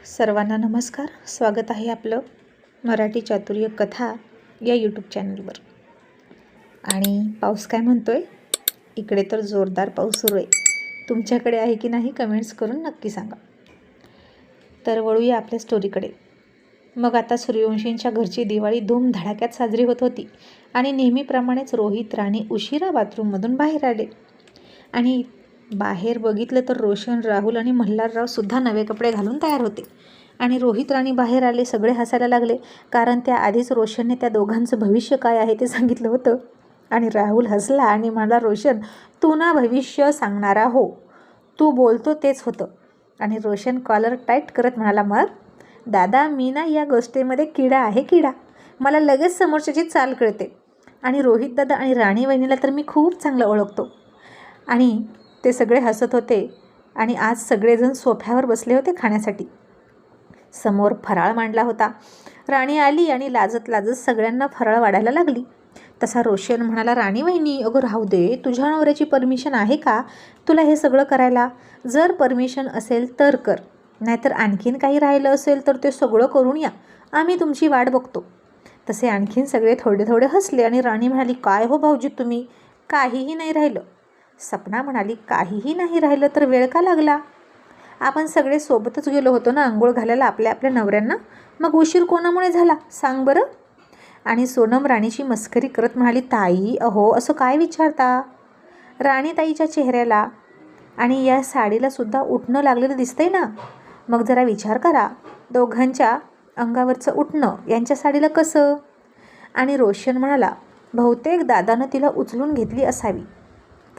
सर्वांना नमस्कार. स्वागत आहे आपलं मराठी चातुर्य कथा या यूट्यूब चॅनलवर. आणि पाऊस काय म्हणतोय? इकडे तर जोरदार पाऊस सुरू आहे. तुमच्याकडे आहे की नाही कमेंट्स करून नक्की सांगा. तर वळूया आपल्या स्टोरीकडे. मग आता सूर्यवंशींच्या घरची दिवाळी धूमधडाक्यात साजरी होत होती आणि नेहमीप्रमाणेच रोहित राणी उशिरा बाथरूममधून बाहेर आले. आणि बाहेर बघितलं तर रोशन, राहुल आणि मल्हारराव सुद्धा नवे कपडे घालून तयार होते. आणि रोहित राणी बाहेर आले. सगळे हसायला लागले, कारण त्याआधीच रोशनने त्या दोघांचं भविष्य काय आहे ते सांगितलं होतं. आणि राहुल हसला आणि म्हणाला, रोशन, तू ना भविष्य सांगणारा हो, तू बोलतो तेच होतं. आणि रोशन कॉलर टाईट करत म्हणाला, मग दादा, मी ना या गोष्टीमध्ये किडा आहे, किडा. मला लगेच समोरच्याची चाल कळते. आणि रोहित दादा आणि राणी वहिनीला तर मी खूप चांगलं ओळखतो. आणि ते सगळे हसत होते. आणि आज सगळेजण सोफ्यावर बसले होते खाण्यासाठी. समोर फराळ मांडला होता. राणी आली आणि लाजत लाजत सगळ्यांना फराळ वाढायला लागली. तसा रोशन म्हणाला, राणी वहिनी, अगं राहू दे, तुझ्या नवऱ्याची परमिशन आहे का तुला हे सगळं करायला? जर परमिशन असेल तर कर, नाहीतर आणखीन काही राहिलं असेल तर ते सगळं करून या, आम्ही तुमची वाट बघतो. तसे आणखीन सगळे थोडे थोडे हसले. आणि राणी म्हणाली, काय हो भाऊजी तुम्ही, काहीही नाही राहिलं. सपना म्हणाली, काहीही नाही राहिलं तर वेळ का लागला? आपण सगळे सोबतच गेलो होतो ना आंघोळ घालायला आपल्या आपल्या नवऱ्यांना, मग उशीर कोणामुळे झाला सांग बरं? आणि सोनम राणीची मस्करी करत म्हणाली, ताई, अहो असं काय विचारता? राणीताईच्या चेहऱ्याला आणि या साडीला सुद्धा उठणं लागलेलं दिसतंय ना, मग जरा विचार करा, दोघांच्या अंगावरचं उठणं यांच्या साडीला कसं? आणि रोशन म्हणाला, बहुतेक दादानं तिला उचलून घेतली असावी.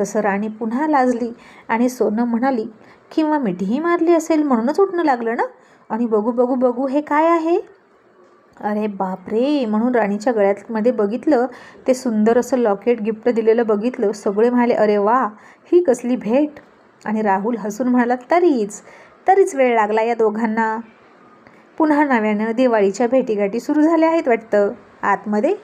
तसं राणी पुन्हा लाजली. आणि सोनम म्हणाली, किंवा मिठीही मारली असेल म्हणूनच उठणं लागलं ना. आणि बघू बघू बघू, हे काय आहे? अरे बापरे, म्हणून राणीच्या गळ्यामध्ये बघितलं, ते सुंदर असं लॉकेट गिफ्ट दिलेलं बघितलं. सगळे म्हणाले, अरे वा, ही कसली भेट. आणि राहुल हसून म्हणाला, तरीच वेळ लागला या दोघांना. पुन्हा नव्यानं दिवाळीच्या भेटीगाठी सुरू झाल्या आहेत वाटतं आतमध्ये.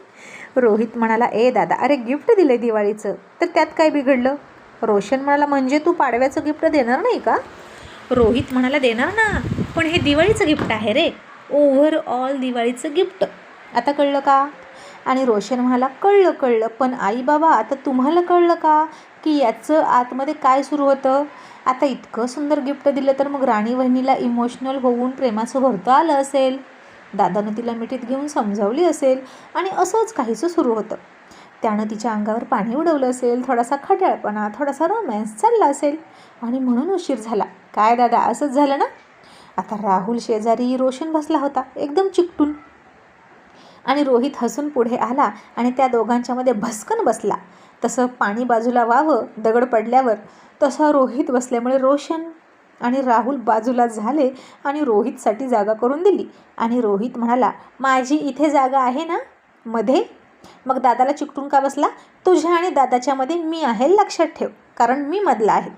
रोहित म्हणाला, ए दादा, अरे गिफ्ट दिले दिवाळीचं, तर त्यात काय बिघडलं? रोशन म्हणाला, म्हणजे तू पाडव्याचं गिफ्ट देणार नाही का? रोहित म्हणाला, देणार ना, पण हे दिवाळीचं गिफ्ट आहे रे, ओव्हरऑल दिवाळीचं गिफ्ट. आता कळलं का? आणि रोशन म्हणाला, कळलं, पण आई बाबा, आता तुम्हाला कळलं का की याचं आतमध्ये काय सुरू होतं? आता इतकं सुंदर गिफ्ट दिलं तर मग राणी वहिनीला इमोशनल होऊन प्रेमाचं भरतं आलं असेल. दादानं तिला मिठीत घेऊन समजावली असेल आणि असंच काहीसं सुरू होतं. त्यानं तिच्या अंगावर पाणी उडवलं असेल, थोडासा खट्याळपणा, थोडासा रोमॅन्स चालला असेल आणि म्हणून उशीर झाला. काय दादा, असंच झालं ना? आता राहुल शेजारी रोशन बसला होता एकदम चिकटून. आणि रोहित हसून पुढे आला आणि त्या दोघांच्यामध्ये भस्कन बसला. तसं पाणी बाजूला व्हावं दगड पडल्यावर, तसा रोहित बसल्यामुळे रोशन आणि राहुल बाजूला झाले आणि रोहितसाठी जागा करून दिली. आणि रोहित म्हणाला, माझी इथे जागा आहे ना मध्ये, मग दादाला चिकटून का बसला? तुझ्या आणि दादाच्यामध्ये मी आहे, लक्षात ठेव, कारण मी मधला आहे.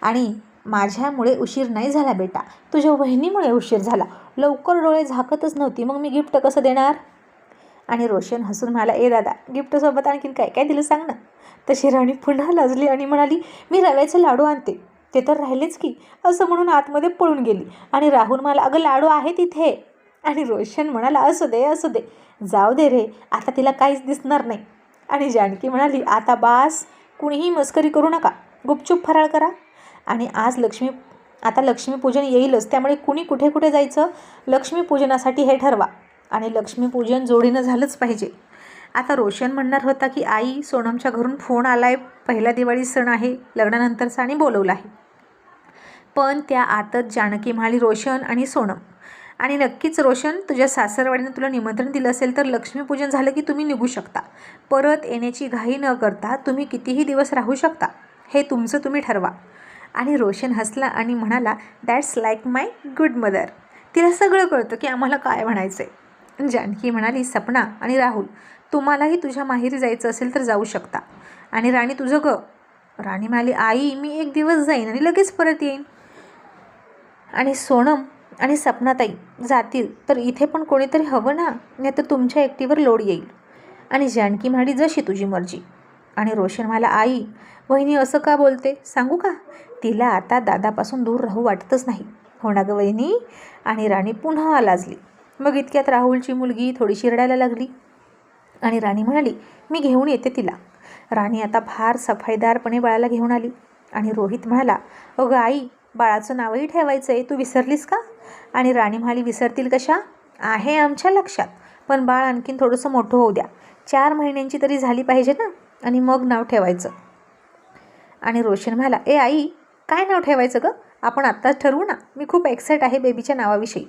आणि माझ्यामुळे उशीर नाही झाला बेटा, तुझ्या वहिनीमुळे उशीर झाला. लवकर डोळे झाकतच नव्हती, मग मी गिफ्ट कसं देणार? आणि रोशन हसून म्हणाला, ए दादा, गिफ्टसोबत आणखीन काय काय दिलं सांग ना. तशी राणी पुन्हा लाजली आणि म्हणाली, मी रव्याचे लाडू आणते, ते तर राहिलेच की, असं म्हणून आतमध्ये पळून गेली. आणि राहुल म्हणाला, अगं लाडू आहे तिथे. आणि रोशन म्हणाला, असू दे, जाऊ दे रे, आता तिला काहीच दिसणार नाही. आणि जानकी म्हणाली, आता बास, कुणीही मस्करी करू नका, गुपचूप फराळ करा. आणि आता लक्ष्मीपूजन येईलच, त्यामुळे कुणी कुठे कुठे जायचं, लक्ष्मीपूजनासाठी हे ठरवा. आणि लक्ष्मीपूजन जोडीनं झालंच पाहिजे. आता रोशन म्हणणार होता की आई, सोनमच्या घरून फोन आला आहे, पहिला दिवाळी सण आहे, लग्नानंतरचा, आणि बोलवला आहे. पण त्या आतच जानकी म्हणाली, रोशन आणि सोनम, आणि नक्कीच रोशन, तुझ्या सासरवाडीनं तुला निमंत्रण दिलं असेल तर लक्ष्मीपूजन झालं की तुम्ही निघू शकता. परत येण्याची घाई न करता तुम्ही कितीही दिवस राहू शकता, हे तुमचं तुम्ही ठरवा. आणि रोशन हसला आणि म्हणाला, that's like my good mother, तिला सगळं कळतं की आम्हाला काय म्हणायचं आहे. जानकी म्हणाली, सपना आणि राहुल, तुम्हालाही तुझ्या माहेरी जायचं असेल तर जाऊ शकता. आणि राणी, तुझं ग? राणी म्हणाली, आई, मी 1 दिवस जाईन आणि लगेच परत येईन. आणि सोनम आणि सपनाताई जातील तर इथे पण कोणीतरी हवं ना, नाही तर तुमच्या एकटीवर लोड येईल. आणि जानकी म्हणाली, जशी तुझी मर्जी. आणि रोशन म्हणाला, आई, वहिनी असं का बोलते सांगू का? तिला आता दादापासून दूर राहू वाटतच नाही. हो ना गं वहिनी. आणि राणी पुन्हा लाजली. मग इतक्यात राहुलची मुलगी थोडीशी रडायला लागली आणि राणी म्हणाली, मी घेऊन येते तिला. राणी आता फार सफाईदारपणे बाळाला घेऊन आली आणि रोहित म्हणाला, अगं आई, बाळाचं नावही ठेवायचं आहे, तू विसरलीस का? आणि राणी म्हणाली, विसरतील कशा, आहे आमच्या लक्षात, पण बाळ आणखीन थोडंसं मोठं होऊ द्या, 4 महिन्यांची तरी झाली पाहिजे ना, आणि मग नाव ठेवायचं. आणि रोशन म्हणाला, ए आई, काय नाव ठेवायचं गं, आपण आत्ताच ठरवू ना, मी खूप एक्साइट आहे बेबीच्या नावाविषयी.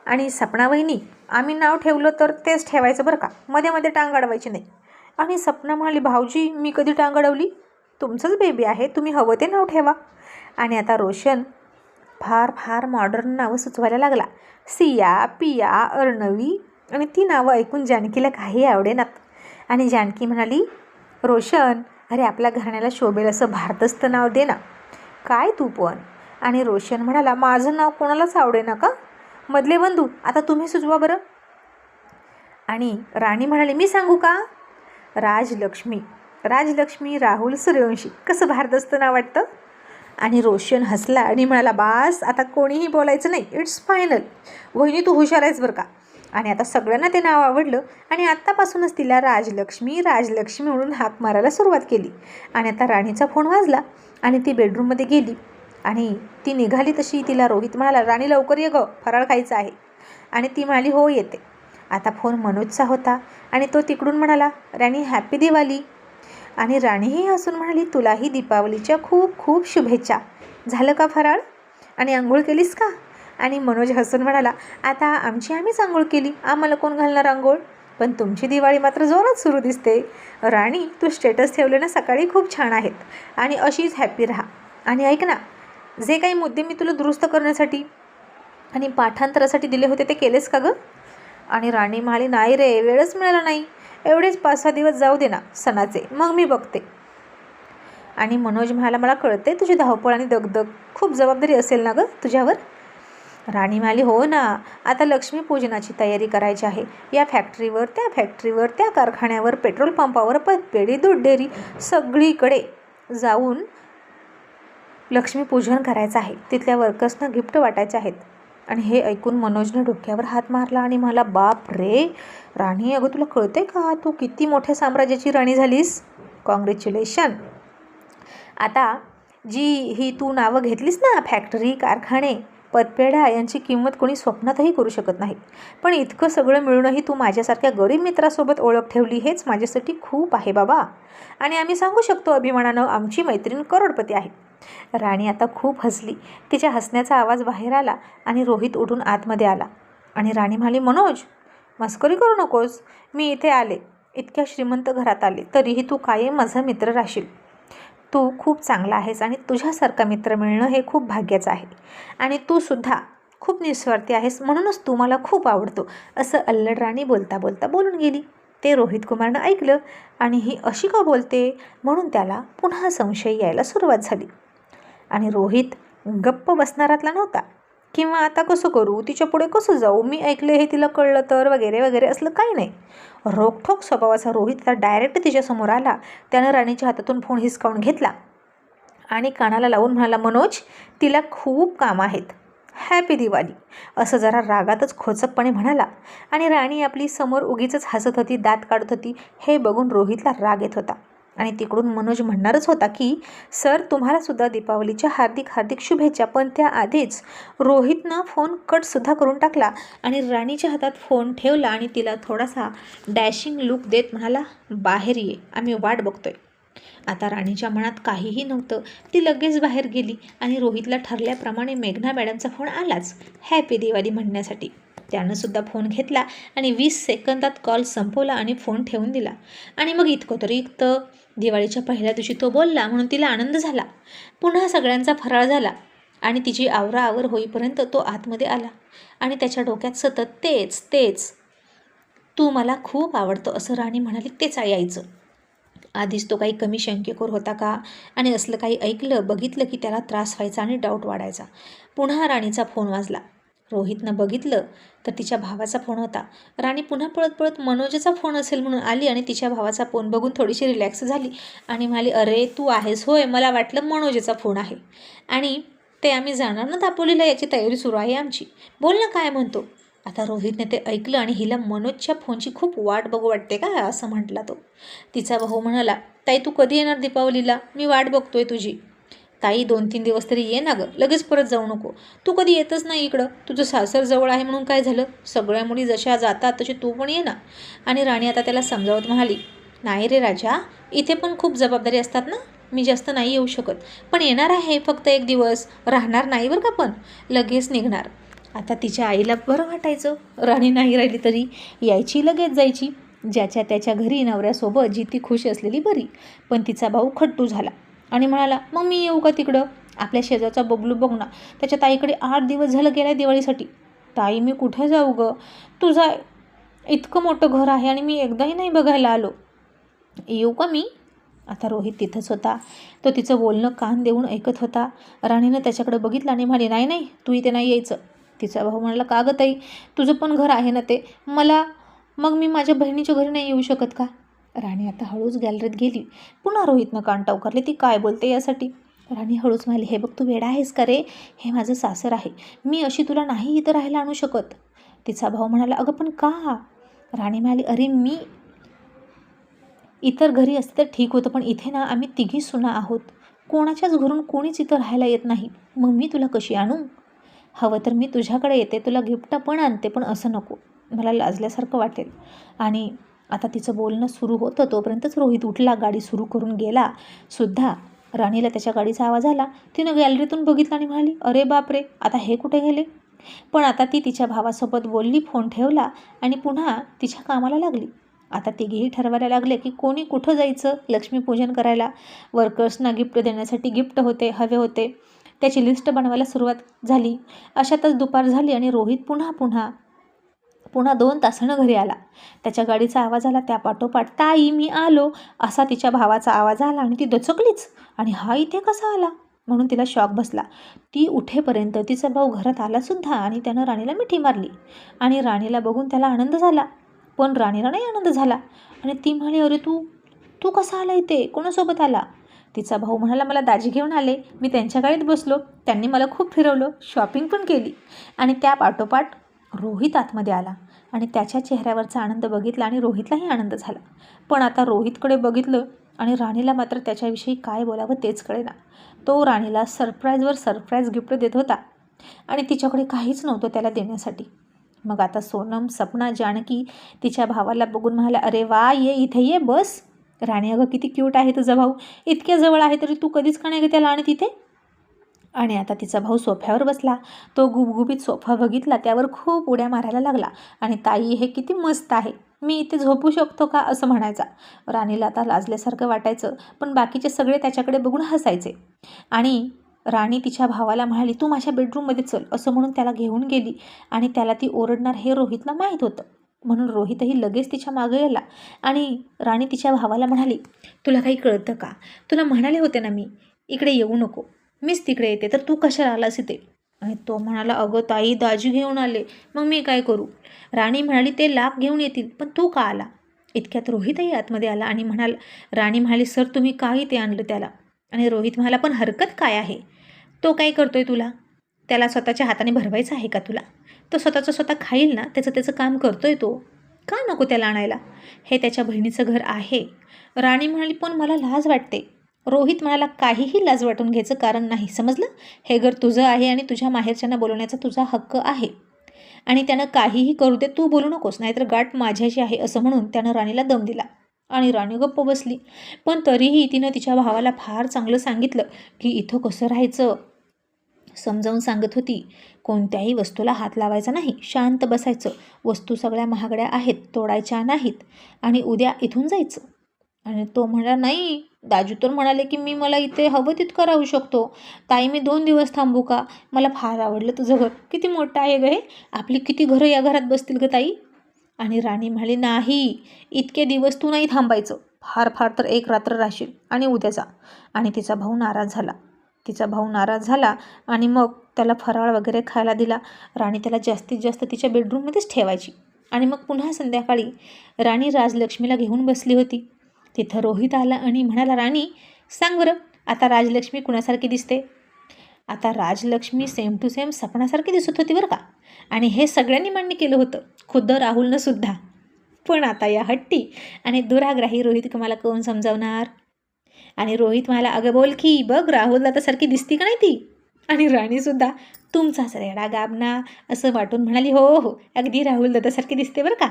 आणि सपना वहिनी, आम्ही नाव ठेवलं तर तेच ठेवायचं बरं का, मध्ये मध्ये टांग अडवायची नाही. आणि सपना म्हणाली, भाऊजी, मी कधी टांग अडवली, तुमचंच बेबी आहे, तुम्ही हवं ते नाव ठेवा. आणि आता रोशन फार फार मॉडर्न नावं सुचवायला लागला, सिया, पिया, अर्णवी. आणि ती नावं ऐकून जानकीला काही आवडेनात. आणि जानकी म्हणाली, रोशन, अरे आपल्या घराण्याला शोभेल असं भारदस्त नाव दे ना. काय तू पण. आणि रोशन म्हणाला, माझं नाव कोणालाच आवडेना का, मधले बंधू, आता तुम्ही सुचवा बरं. आणि राणी म्हणाली, मी सांगू का, राजलक्ष्मी. राजलक्ष्मी राहुल सूर्यवंशी, कसं भारदस्त नाव वाटतं. आणि रोशन हसला आणि म्हणाला, बास, आता कोणीही बोलायचं नाही, इट्स फायनल. वहिनी तू हुशार आहेस बरं का. आणि आता सगळ्यांना ते नाव आवडलं आणि आत्तापासूनच तिला राजलक्ष्मी राजलक्ष्मी म्हणून हाक मारायला सुरुवात केली. आणि आता राणीचा फोन वाजला आणि ती बेडरूममध्ये गेली आणि ती निघाली तशी तिला रोहित म्हणाला, राणी लवकर ये गं, फराळ खायचं आहे. आणि ती म्हणाली, हो येते. आता फोन मनोजचा होता आणि तो तिकडून म्हणाला, राणी हॅपी दिवाळी. आणि राणीही हसून म्हणाली, तुलाही दीपावलीच्या खूप खूप शुभेच्छा. झालं का फराळ आणि आंघोळ केलीस का. आणि मनोज हसून म्हणाला, आता आमची आम्हीच आंघोळ केली, आम्हाला कोण घालणार आंघोळ, पण तुमची दिवाळी मात्र जोरात सुरू दिसते. राणी, तू स्टेटस ठेवले ना सकाळी, खूप छान आहेत आणि अशीच हॅपी राहा. आणि ऐक ना, जे काही मुद्दे मी तुला दुरुस्त करण्यासाठी आणि पाठांतरासाठी दिले होते ते केलेस का गं. आणि राणी म्हणाली, नाही रे, वेळच मिळाला नाही, एवढेच 5-6 दिवस जाऊ दे ना सणाचे, मग मी बघते. आणि मनोज म्हणाला, मला कळते तुझी धावपळ आणि दगदग, खूप जबाबदारी असेल ना गं तुझ्यावर. राणी म्हणाली, हो ना, आता लक्ष्मीपूजनाची तयारी करायची आहे, या फॅक्टरीवर त्या फॅक्टरीवर, त्या कारखान्यावर, पेट्रोल पंपावर, पतपेढी, दूध डेअरी, सगळीकडे जाऊन लक्ष्मीपूजन करायचं आहे, तिथल्या वर्कर्सना गिफ्ट वाटायचे आहेत. आणि हे ऐकून मनोजने डोक्यावर हात मारला आणि मला, बाप रे राणी, अगं तुला कळते का, तू किती मोठ्या साम्राज्याची राणी झालीस, कॉंग्रॅच्युलेशन. आता जी ही तू नावं घेतलीस ना, फॅक्टरी, कारखाने, पतपेढ्या, यांची किंमत कोणी स्वप्नातही करू शकत नाही. पण इतकं सगळं मिळूनही तू माझ्यासारख्या गरीब मित्रासोबत ओळख ठेवली, हेच माझ्यासाठी खूप आहे बाबा. आणि आम्ही सांगू शकतो अभिमानानं, आमची मैत्रीण करोडपती आहे. राणी आता खूप हसली, तिच्या हसण्याचा आवाज बाहेर आला आणि रोहित उठून आतमध्ये आला. आणि राणी म्हणाली, मनोज, मस्करी करू नकोस, मी इथे आले, इतक्या श्रीमंत घरात आले, तरीही तू कायम माझा मित्र राहशील. तू खूप चांगला आहेस आणि तुझ्यासारखा मित्र मिळणं हे खूप भाग्याचं आहे. आणि तू सुद्धा खूप निस्वार्थी आहेस, म्हणूनच तू मला खूप आवडतो, असं अल्लड राणी बोलता बोलता बोलून गेली. ते रोहित कुमारनं ऐकलं आणि ही अशी का बोलते म्हणून त्याला पुन्हा संशय यायला सुरुवात झाली. आणि रोहित गप्प बसणारातला नव्हता, किंवा आता कसं करू, तिच्या पुढे कसं जाऊ, मी ऐकलं हे तिला कळलं तर, वगैरे वगैरे असलं काही नाही. रोखठोक स्वभावाचा रोहित आता डायरेक्ट तिच्यासमोर आला. त्यानं राणीच्या हातातून फोन हिसकावून घेतला आणि कानाला लावून म्हणाला, मनोज, तिला खूप कामं आहेत, हॅपी दिवाळी, असं जरा रागातच खोचकपणे म्हणाला. आणि राणी आपली समोर उगीच हसत होती, दात काढत होती, हे बघून रोहितला राग येत होता. आणि तिकडून मनोज म्हणणारच होता की, सर, तुम्हालासुद्धा दीपावलीच्या हार्दिक हार्दिक शुभेच्छा, पण त्याआधीच रोहितनं फोन कटसुद्धा करून टाकला आणि राणीच्या हातात फोन ठेवला आणि तिला थोडासा डॅशिंग लुक देत म्हणाला, बाहेर ये, आम्ही वाट बघतोय. आता राणीच्या मनात काहीही नव्हतं, ती लगेच बाहेर गेली. आणि रोहितला ठरल्याप्रमाणे मेघना मॅडमचा फोन आलाच हॅपी दिवाळी म्हणण्यासाठी. त्यानंसुद्धा फोन घेतला आणि 20 सेकंदात कॉल संपवला आणि फोन ठेवून दिला. आणि मग इतकं तरी इतकं, दिवाळीच्या पहिल्या दिवशी तो बोलला म्हणून तिला आनंद झाला. पुन्हा सगळ्यांचा फराळ झाला आणि तिची आवराआवर होईपर्यंत तो आतमध्ये आला आणि त्याच्या डोक्यात सतत तेच तेच, तू मला खूप आवडतं, असं राणी म्हणाली तेच यायचं. आधीच तो काही कमी शंकेखोर होता का, आणि असलं काही ऐकलं बघितलं की त्याला त्रास व्हायचा आणि डाऊट वाढायचा. पुन्हा राणीचा फोन वाजला. रोहितनं बघितलं तर तिच्या भावाचा फोन होता. राणी पुन्हा पळत पळत मनोजचा फोन असेल म्हणून आली आणि तिच्या भावाचा फोन बघून थोडीशी रिलॅक्स झाली आणि म्हणाली, अरे तू आहेस होय, मला वाटलं मनोजचा फोन आहे. आणि ते आम्ही जाणार ना दापोलीला, याची तयारी सुरू आहे आमची. बोल ना काय म्हणतो. आता रोहितने ते ऐकलं आणि हिला मनोजच्या फोनची खूप वाट बघू वाटते का, असं म्हटला तो. तिचा भाऊ म्हणाला, ताई तू कधी येणार दीपावलीला, मी वाट बघतोय तुझी. ताई 2-3 दिवस तरी ये ना गं, लगेच परत जाऊ नको. तू कधी येतच नाही इकडं. तुझं सासर जवळ आहे म्हणून काय झालं, सगळ्या मुली जशा जातात तशी तू पण ये ना. आणि राणी आता त्याला समजावत म्हणाली, नाही रे राजा, इथे पण खूप जबाबदारी असतात ना, मी जास्त नाही येऊ शकत. पण येणार आहे, फक्त 1 दिवस राहणार नाही बरं का, पण लगेच निघणार. आता तिच्या आईला बरं वाटायचं, राणी नाही राहिली तरी यायची लगेच जायची. ज्याच्या त्याच्या घरी नवऱ्यासोबत जी ती खुश असलेली बरी. पण तिचा भाऊ खट्टू झाला आणि म्हणाला, मग मी येऊ का तिकडं. आपल्या शेजारचा बबलू बघ ना, त्याच्या ताईकडे 8 दिवस झालं गेला दिवाळीसाठी. ताई मी कुठे जाऊ गं, तुझा इतकं मोठं घर आहे आणि मी एकदाही नाही बघायला आलो. येऊ का मी. आता रोहित तिथंच होता. तो तिचं बोलणं कान देऊन ऐकत होता. राणीनं त्याच्याकडे बघितलं आणि म्हणाली, नाही नाही तू इथे नाही यायचं. तिचा भाऊ म्हणाला, का गं ताई, तुझं पण घर आहे ना ते, मग मी माझ्या बहिणीच्या घरी नाही येऊ शकत का. राणी आता हळूच गॅलरीत गेली. पुन्हा रोहितनं कान टवकारले, ती काय बोलते यासाठी. राणी हळूच म्हणाली, हे बघ तू वेडा आहेस का रे, हे माझं सासर आहे, मी अशी तुला नाही इथं राहायला आणू शकत. तिचा भाऊ म्हणाला, अगं पण का. राणी म्हणाली, अरे मी इतर घरी असते तर ठीक होतं, पण इथे ना आम्ही तिघी सुना आहोत, कोणाच्याच घरून कोणीच इथं राहायला येत नाही, मग मी तुला कशी आणू. हवं तर मी तुझ्याकडे येते, तुला गिफ्ट पण आणते, पण असं नको, मला लाजल्यासारखं वाटेल. आणि आता तिचं बोलणं सुरू होतं तोपर्यंतच रोहित उठला, गाडी सुरू करून गेला सुद्धा. राणीला त्याच्या गाडीचा आवाज आला. तिनं गॅलरीतून बघितलं आणि म्हणाली, अरे बापरे, आता हे कुठे गेले. पण आता ती तिच्या भावासोबत बोलली, फोन ठेवला आणि पुन्हा तिच्या कामाला लागली. आता तिघेही ठरवायला लागले की कोणी कुठं जायचं लक्ष्मीपूजन करायला. वर्कर्सना गिफ्ट देण्यासाठी गिफ्ट हवे होते. त्याची लिस्ट बनवायला सुरुवात झाली. अशातच दुपार झाली आणि रोहित पुन्हा 2 तासानं घरी आला. त्याच्या गाडीचा आवाज आला. त्यापाठोपाठ ताई मी आलो असा तिच्या भावाचा आवाज आला आणि ती दचकलीच. आणि हा इथे कसा आला म्हणून तिला शॉक बसला. ती उठेपर्यंत तिचा भाऊ घरात आलासुद्धा आणि त्यानं राणीला मिठी मारली. आणि राणीला बघून त्याला आनंद झाला, पण राणीला नाही आनंद झाला. आणि ती म्हणाली, अरे तू कसा आला इथे, कोणासोबत आला. तिचा भाऊ म्हणाला, मला दाजी घेऊन आले, मी त्यांच्या गाडीत बसलो, त्यांनी मला खूप फिरवलं, शॉपिंग पण केली. आणि त्या पाठोपाठ रोहित आतमध्ये आला आणि त्याच्या चेहऱ्यावरचा आनंद बघितला आणि रोहितलाही आनंद झाला. पण आता रोहितकडे बघितलं आणि राणीला मात्र त्याच्याविषयी काय बोलावं तेच कळेना. तो राणीला सरप्राईजवर सरप्राईज गिफ्ट देत होता आणि तिच्याकडे काहीच नव्हतं त्याला देण्यासाठी. मग आता सोनम, सपना, जानकी तिच्या भावाला बघून म्हणाल्या, अरे वा, ये इथे ये, बस. राणी, अगं किती क्यूट आहे तुझा भाऊ, इतक्या जवळ आहे तरी तू कधीच का नाही त्याला आणि तिथे. आणि आता तिचा भाऊ सोफ्यावर बसला. तो गुबगुबीत सोफा बघितला, त्यावर खूप उड्या मारायला लागला आणि ताई हे किती मस्त आहे, मी इथे झोपू शकतो का असं म्हणायचा. राणीला आता लाजल्यासारखं वाटायचं, पण बाकीचे सगळे त्याच्याकडे बघून हसायचे. आणि राणी तिच्या भावाला म्हणाली, तू माझ्या बेडरूममध्ये चल असं म्हणून त्याला घेऊन गेली. आणि त्याला ती ओरडणार हे रोहितला माहीत होतं, म्हणून रोहितही लगेच तिच्या मागे गेला. आणि राणी तिच्या भावाला म्हणाली, तुला काही कळतं का, तुला म्हणाले होते ना मी इकडे येऊ नको, मीच तिकडे येते, तर तू कशाला आलास इथे. आणि तो म्हणाला, अगं ताई दाजी घेऊन आले, मग मी काय करू. राणी म्हणाली, ते लाख घेऊन येतील, पण तू का आला. इतक्यात रोहितही आतमध्ये आला आणि राणी म्हणाली, सर तुम्ही काही ते आणलं त्याला. आणि रोहित म्हणाला, पण हरकत काय आहे, तो काय करतोय तुला, त्याला स्वतःच्या हाताने भरवायचं आहे का तुला. तो स्वतः खाईल ना, त्याचं काम करतोय तो, का नको त्याला आणायला, हे त्याच्या बहिणीचं घर आहे. राणी म्हणाली, पण मला लाज वाटते. रोहित म्हणाला, काहीही लाज वाटून घ्यायचं कारण नाही, समजलं. हे घर तुझं आहे आणि तुझ्या माहेरच्यांना बोलवण्याचा तुझा हक्क आहे. आणि त्यानं काहीही करू दे, तू बोलू नकोस, नाहीतर गाठ माझ्याशी आहे असं म्हणून त्यानं राणीला दम दिला. आणि राणी गप्प बसली. पण तरीही तिनं तिच्या भावाला फार चांगलं सांगितलं की इथं कसं राहायचं. समजावून सांगत होती, कोणत्याही वस्तूला हात लावायचा नाही, शांत बसायचं, वस्तू सगळ्या महागड्या आहेत, तोडायच्या नाहीत आणि उद्या इथून जायचं. आणि तो म्हणाला, नाही दाजू तर म्हणाले की मला इथे हवं तितकं राहू शकतो. ताई मी 2 दिवस थांबू का, मला फार आवडलं तुझं घर, किती मोठं आहे ग हे, आपली किती घरं या घरात बसतील ग ताई. आणि राणी म्हणाली, नाही इतके दिवस तू नाही थांबायचं, फार तर 1 रात्र राहशील आणि उद्या जा. आणि तिचा भाऊ नाराज झाला आणि मग त्याला फराळ वगैरे खायला दिला. राणी त्याला जास्तीत जास्त तिच्या बेडरूममध्येच ठेवायची. आणि मग पुन्हा संध्याकाळी राणी राजलक्ष्मीला घेऊन बसली होती. तिथं रोहित आला आणि म्हणाला, राणी सांग बरं, आता राजलक्ष्मी कुणासारखी दिसते. आता राजलक्ष्मी सेम टू सेम सपनासारखी दिसत होती बरं का. आणि हे सगळ्यांनी मान्य केलं होतं, खुद्द राहुलनं सुद्धा. पण आता या हट्टी आणि दुराग्राही रोहित मला कोण समजावणार. आणि रोहित म्हणाला, अगं बोल की, बघ राहुल दादासारखी दिसती का नाही ती. आणि राणीसुद्धा तुमचाच रेडा गाबना असं वाटून म्हणाली, हो हो अगदी राहुल दादासारखी दिसते बरं का.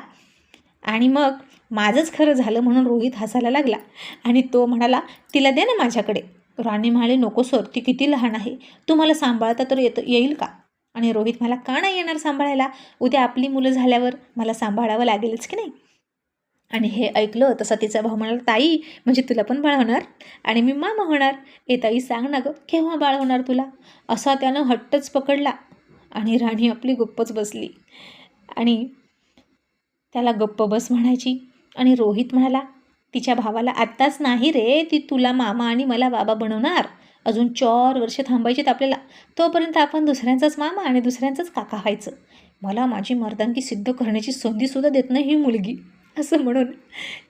आणि मग माझंच खरं झालं म्हणून रोहित हसायला लागला आणि तो म्हणाला, तिला दे ना माझ्याकडे. राणी म्हणाली, नको सर, ती किती लहान आहे, तुम्हाला सांभाळता तर येईल का. आणि रोहित म्हणाला, का नाही येणार सांभाळायला, उद्या आपली मुलं झाल्यावर मला सांभाळावं लागेलच की नाही. आणि हे ऐकलं तसा तिचा भाऊ म्हणाला, ताई म्हणजे तुला पण बाळ होणार आणि मी मामा होणार. ताई सांग ना गं, केव्हा बाळ होणार तुला. असा त्यानं हट्टच पकडला. आणि राणी आपली गप्पच बसली आणि त्याला गप्प बस म्हणायची. आणि रोहित म्हणाला तिच्या भावाला, आत्ताच नाही रे, ती तुला मामा आणि मला बाबा बनवणार. अजून 4 वर्ष थांबायचीत आपल्याला. तोपर्यंत आपण दुसऱ्यांचाच मामा आणि दुसऱ्यांचाच काका व्हायचं. मला माझी मर्दानगी सिद्ध करण्याची संधीसुद्धा देत नाही ही मुलगी. असं म्हणून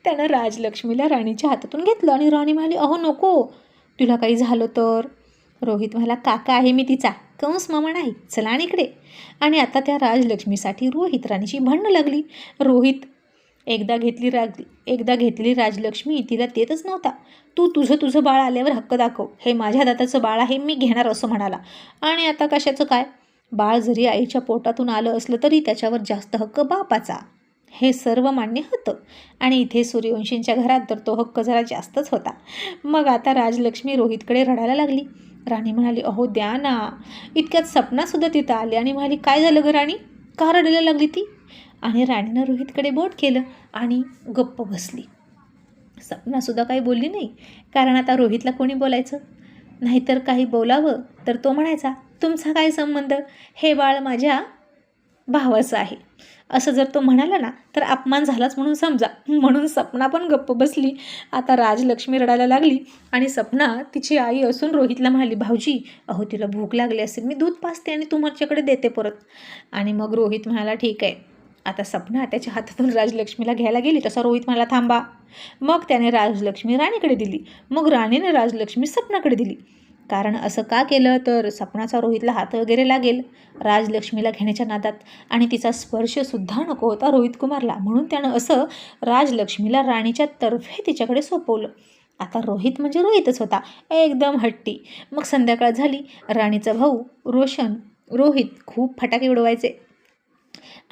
त्यानं राजलक्ष्मीला राणीच्या हातातून घेतलं. आणि राणी म्हणाली, अहो नको, तुला काही झालं तर. रोहित म्हणाला, काका आहे मी तिचा, कंस मामा नाही, चला आणि इकडे. आणि आता त्या राजलक्ष्मीसाठी रोहित राणीची भांडणं लागली. रोहित एकदा घेतली राजलक्ष्मी तिला देतच नव्हता. तू तुझं बाळ आल्यावर हक्क दाखव, हे माझ्या दाताचं बाळ आहे, मी घेणार असं म्हणाला. आणि आता कशाचं काय, बाळ जरी आईच्या पोटातून आलं असलं तरी त्याच्यावर जास्त हक्क बापाचा, हे सर्व मान्य होतं. आणि इथे सूर्यवंशींच्या घरात तर तो हक्क जरा जास्तच होता. मग आता राजलक्ष्मी रोहितकडे रडायला लागली. राणी म्हणाली, अहो द्या ना. इतक्यात सपनासुद्धा तिथं आली आणि म्हणाली, काय झालं गं राणी, का रडायला लागली ती. आणि राणीनं रोहितकडे बोट केलं आणि गप्प बसली. सपनासुद्धा काही बोलली नाही, कारण आता रोहितला कोणी बोलायचं. नाहीतर काही बोलावं तर तो म्हणायचा, तुमचा काय संबंध, हे बाळ माझ्या भावाचं आहे. असं जर तो म्हणाला ना तर अपमान झालाच म्हणून समजा. म्हणून सपना पण गप्प बसली. आता राजलक्ष्मी रडायला लागली आणि सपना तिची आई असून रोहितला म्हणाली, भाऊजी अहो तिला भूक लागली असेल, मी दूध पाजते आणि तुमच्याकडे देते परत. आणि मग रोहित म्हणाला, ठीक आहे. आता सपना त्याच्या हातातून राजलक्ष्मीला घ्यायला गेली तसा रोहित म्हणाला, थांबा. मग त्याने राजलक्ष्मी राणीकडे दिली. मग राणीने राजलक्ष्मी सपनाकडे दिली. कारण असं का केलं तर सपनाचा रोहितला हात वगैरे लागेल राजलक्ष्मीला घेण्याच्या नादात, आणि तिचा स्पर्शसुद्धा नको होता रोहित कुमारला. म्हणून त्यानं असं राजलक्ष्मीला राणीच्या तर्फे तिच्याकडे सोपवलं. आता रोहित म्हणजे रोहितच होता, एकदम हट्टी. मग संध्याकाळ झाली. राणीचा भाऊ रोहित खूप फटाके उडवायचे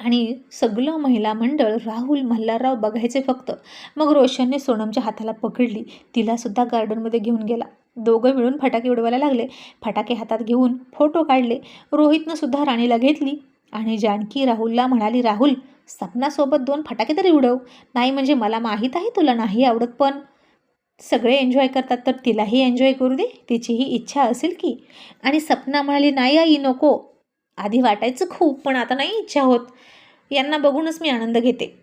आणि सगळं महिला मंडळ राहुल मल्हारराव बघायचे फक्त. मग रोशनने सोनमच्या हाताला पकडली, तिलासुद्धा गार्डनमध्ये घेऊन गेला. दोघं मिळून फटाके उडवायला लागले. फटाके हातात घेऊन फोटो काढले. रोहितनं सुद्धा राणीला घेतली आणि जानकी राहुलला म्हणाली, राहुल सपनासोबत 2 फटाके तरी उडव. नाही म्हणजे मला माहीत आहे तुला नाही आवडत, पण सगळे एन्जॉय करतात तर तिलाही एन्जॉय करू दे, तिचीही इच्छा असेल की. आणि सपना म्हणाली, नाही आई नको, आधी वाटायचं खूप पण आता नाही इच्छा होत, यांना बघूनच मी आनंद घेते.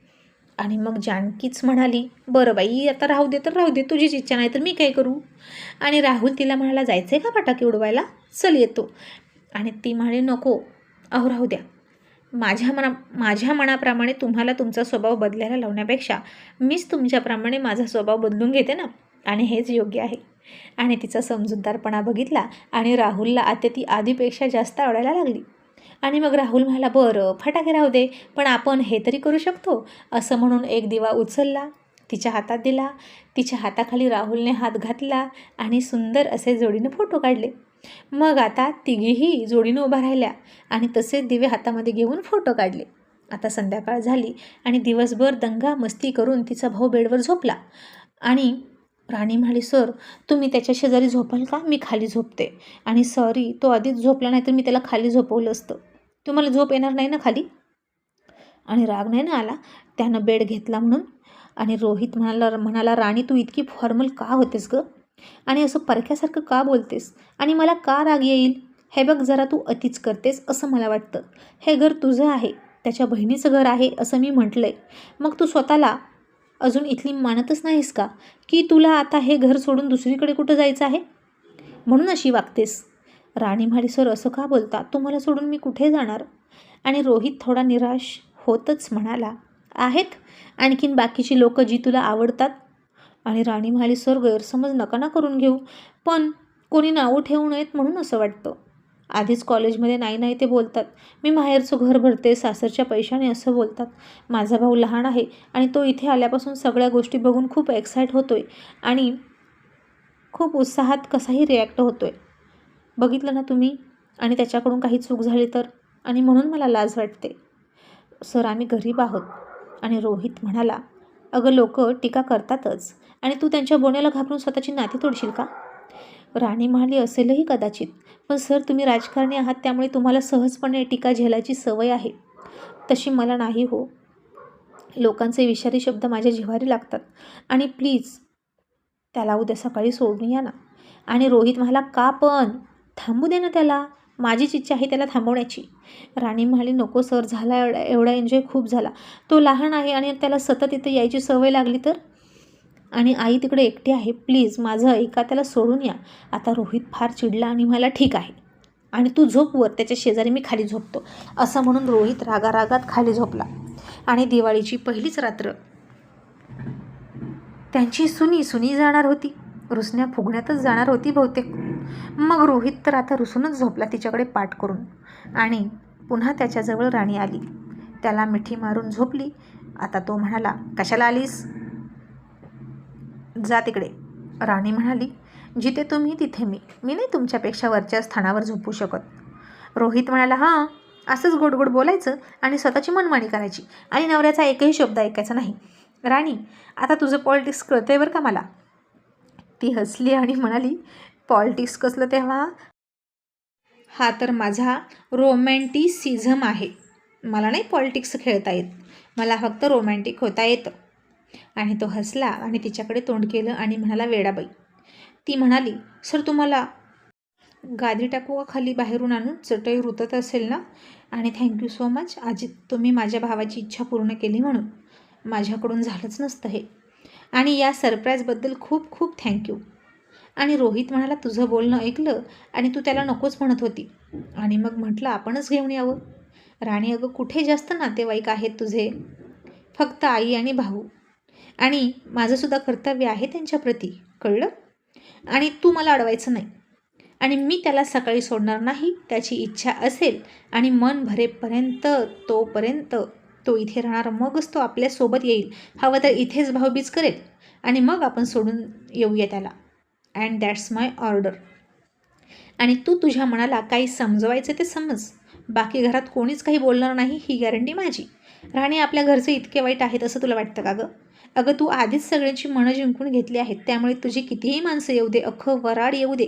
आणि मग जानकीच म्हणाली, बरं बाई आता राहू दे तर राहू दे, तुझीच इच्छा नाही तर मी काय करू. आणि राहुल तिला म्हणाला, जायचं आहे का फटाके उडवायला, चल येतो. आणि ती म्हणाली, नको अहो राहू द्या, माझ्या मनाप्रमाणे तुम्हाला तुमचा स्वभाव बदलायला लावण्यापेक्षा मीच तुमच्याप्रमाणे माझा स्वभाव बदलून घेते ना, आणि हेच योग्य आहे. आणि तिचा समजूतदारपणा बघितला आणि राहुलला आता ती आधीपेक्षा जास्त आवडायला लागली. आणि मग राहुल म्हणाला, बरं फटाके राहू दे, पण आपण हे तरी करू शकतो. असं म्हणून एक दिवा उचलला, तिच्या हातात दिला. तिच्या हाताखाली राहुलने हात घातला आणि सुंदर असे जोडीनं फोटो काढले. मग आता तिघीही जोडीनं उभा राहिल्या आणि तसेच दिवे हातामध्ये घेऊन फोटो काढले. आता संध्याकाळ झाली आणि दिवसभर दंगा मस्ती करून तिचा भाऊ बेडवर झोपला. आणि राणी म्हणाली, सर तुम्ही त्याच्या शेजारी झोपाल का, मी खाली झोपते. आणि सॉरी तो आधीच झोपला नाही तर मी त्याला खाली झोपवलं असतं, तुम्हाला झोप येणार नाही ना खाली. आणि राग नाही ना आला त्यानं बेड घेतला म्हणून. आणि रोहित म्हणाला, राणी तू इतकी फॉर्मल का होतेस गं, आणि असं परक्यासारखं का बोलतेस, आणि मला का राग येईल. हे बघ जरा तू अतिच करतेस असं मला वाटतं. हे घर तुझं आहे, त्याच्या बहिणीचं घर आहे असं मी म्हटलं आहे. मग तू स्वतःला अजून इथली मानतच नाहीस का, की तुला आता हे घर सोडून दुसरीकडे कुठं जायचं आहे, म्हणून अशी वागतेस. राणी म्हणाली, सर असं का बोलता, तुम्हाला सोडून मी कुठे जाणार. आणि रोहित थोडा निराश होतच म्हणाला, आहेत आणखीन बाकीची लोकं जी तुला आवडतात. आणि राणी म्हणाली, सर गैरसमज नका ना करून घेऊ, पण कोणी नावं ठेवू नयेत म्हणून असं वाटतं. आधीच कॉलेजमध्ये नाही नाही ते बोलतात. मी माहेरचं घर भरते सासरच्या पैशाने असं बोलतात. माझा भाऊ लहान आहे आणि तो इथे आल्यापासून सगळ्या गोष्टी बघून खूप एक्साईट होतो आहे आणि खूप उत्साहात कसाही रिॲक्ट होतो आहे. बघितलं ना तुम्ही, आणि त्याच्याकडून काही चूक झाली तर, आणि म्हणून मला लाज वाटते. सर आम्ही गरीब आहोत. आणि रोहित म्हणाला, अगं लोक टीका करतातच आणि तू त्यांच्या बोण्याला घाबरून स्वतःची नाती तोडशील का? राणी म्हणाली, असेलही कदाचित, पण सर तुम्ही राजकारणी आहात त्यामुळे तुम्हाला सहजपणे टीका झेलायची सवय आहे. तशी मला नाही हो. लोकांचे विषारी शब्द माझ्या जिव्हारी लागतात. आणि प्लीज त्याला उद्या सकाळी सोडून या ना. आणि रोहित म्हणाला, का पण? थांबू दे ना त्याला, माझीच इच्छा आहे त्याला थांबवण्याची. राणी म्हणाली, नको सर, झाला एवढा एन्जॉय खूप झाला. तो लहान आहे आणि त्याला सतत इथे यायची सवय लागली तर? आणि आई तिकडे एकटी आहे, प्लीज माझं ऐका, त्याला सोडून या. आता रोहित फार चिडला आणि म्हणाला, ठीक आहे, आणि तू झोप वर, त्याच्या शेजारी मी खाली झोपतो. असं म्हणून रोहित रागारागात खाली झोपला. आणि दिवाळीची पहिलीच रात्र त्यांची सुनी जाणार होती. रुसण्या फुगण्यातच जाणार होती बहुतेक. मग रोहित तर आता रुसूनच झोपला तिच्याकडे पाठ करून. आणि पुन्हा त्याच्याजवळ राणी आली. त्याला मिठी मारून झोपली. आता तो म्हणाला, कशाला आलीस? जा तिकडे. राणी म्हणाली, जिथे तुम्ही तिथे मी नाही तुमच्यापेक्षा वरच्या स्थानावर झोपू शकत. रोहित म्हणाला, हां, असंच गोडगोड बोलायचं आणि स्वतःची मनमानी करायची आणि नवऱ्याचा एकही शब्द ऐकायचा नाही. राणी, आता तुझं पॉलिटिक्स कळतंय बरं का मला. ती हसली आणि म्हणाली, पॉलिटिक्स कसलं तेव्हा? हा तर माझा रोमॅन्टिसिझम आहे. मला नाही पॉलिटिक्स खेळता येत, मला फक्त रोमॅन्टिक होता येतं. आणि तो हसला आणि तिच्याकडे तोंड केलं आणि म्हणाला, वेडाबाई. ती म्हणाली, सर तुम्हाला गादी टाकू का खाली बाहेरून आणून? चटई रुतत असेल ना. आणि थँक्यू सो मच आजी, तुम्ही माझ्या भावाची इच्छा पूर्ण केली म्हणून. माझ्याकडून झालंच नसतं हे. आणि या सरप्राईजबद्दल खूप खूप थँक्यू. आणि रोहित म्हणाला, तुझं बोलणं ऐकलं आणि तू त्याला नकोच म्हणत होती आणि मग म्हटलं आपणच घेऊन यावं. राणी, अगं कुठे जास्त नातेवाईक आहेत तुझे? फक्त आई आणि भाऊ. आणि माझंसुद्धा कर्तव्य आहे त्यांच्याप्रती, कळलं? आणि तू मला अडवायचं नाही. आणि मी त्याला सकाळी सोडणार नाही. त्याची इच्छा असेल आणि मन भरेपर्यंत, तोपर्यंत तो इथे राहणार, मगच तो आपल्यासोबत येईल. हवं तर इथेच भाऊबीज करेल आणि मग आपण सोडून येऊया त्याला. And that's my order. आणि तू तुझ्या मनाला काही समजवायचं ते समज. बाकी घरात कोणीच काही बोलणार नाही, ही गॅरंटी माझी. राणी, आपल्या घरचे इतके वाईट आहेत असं तुला वाटतं का गं? अगं तू आधीच सगळ्यांची मनं जिंकून घेतली आहेत, त्यामुळे तुझी कितीही माणसं येऊ दे, अख्खं वराड येऊ दे,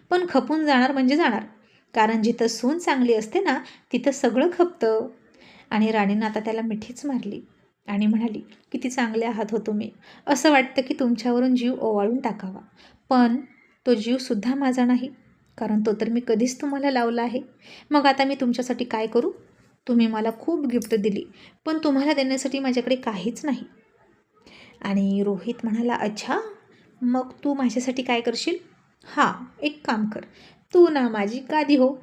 पण खपून जाणार म्हणजे जाणार. कारण जिथं सून चांगली असते ना, तिथं सगळं खपतं. आणि राणीनं आता त्याला मिठीच मारली आणि म्हणाली, किती चांगले आहात हो तुम्ही. असं वाटतं की तुमच्यावरून जीव ओवाळून टाकावा. पण तो जीवसुद्धा माझा नाही, कारण तो तर मी कधीच तुम्हाला लावला आहे. मग आता मी तुमच्यासाठी काय करू? तुम्ही मला खूप गिफ्ट दिली, पण तुम्हाला देण्यासाठी माझ्याकडे काहीच नाही. आणि रोहित म्हणाला, अच्छा, मग तू माझ्यासाठी काय करशील? हां, एक काम कर, तू ना माझी गादी हो.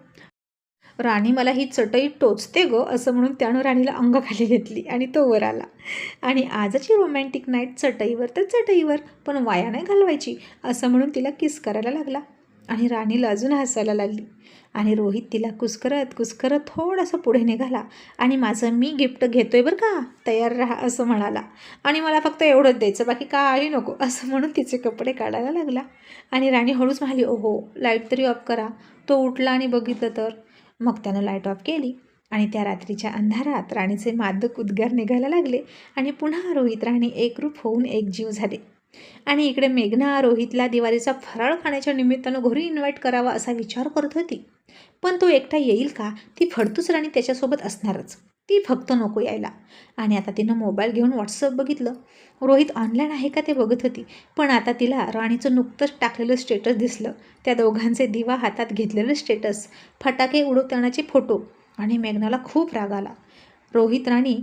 राणी, मला ही चटई टोचते गं, असं म्हणून त्यानं राणीला अंगाखाली घेतली आणि तो वर आला. आणि आजची रोमॅन्टिक नाईट चटईवर तर चटईवर, पण वाया नाही घालवायची, असं म्हणून तिला किस करायला लागला. आणि राणीला अजून हसायला लागली. आणि रोहित तिला कुस्करत थोडासा पुढे निघाला आणि माझं मी गिफ्ट घेतोय बरं का, तयार राहा, असं म्हणाला. आणि मला फक्त एवढंच द्यायचं, बाकी काही नको, असं म्हणून तिचे कपडे काढायला लागला. आणि राणी हळूच म्हणाली, ओहो, लाईट तरी ऑफ करा. तो उठला आणि बघितलं तर मग त्यानं लाईट ऑफ केली. आणि त्या रात्रीच्या अंधारात राणीचे मादक उद्गार निघायला लागले आणि पुन्हा रोहित राणी एकरूप होऊन एकजीव झाले. आणि इकडे मेघना रोहितला दिवाळीचा फराळ खाण्याच्या निमित्तानं घरी इन्व्हाइट करावा असा विचार करत होती. पण तो एकटा येईल का? ती फडतूस राणी त्याच्यासोबत असणारच, ती फक्त नको यायला. आणि आता तिनं मोबाईल घेऊन व्हॉट्सअप बघितलं. रोहित ऑनलाईन आहे का ते बघत होती. पण आता तिला राणीचं नुकतंच टाकलेलं स्टेटस दिसलं, त्या दोघांचे दिवा हातात घेतलेलं स्टेटस, फटाके उडवतानाचे फोटो. आणि मेघनाला खूप राग आला. रोहित राणी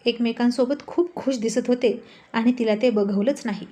एकमेकांसोबत खूप खुश दिसत होते आणि तिला ते बघवलंच नाही.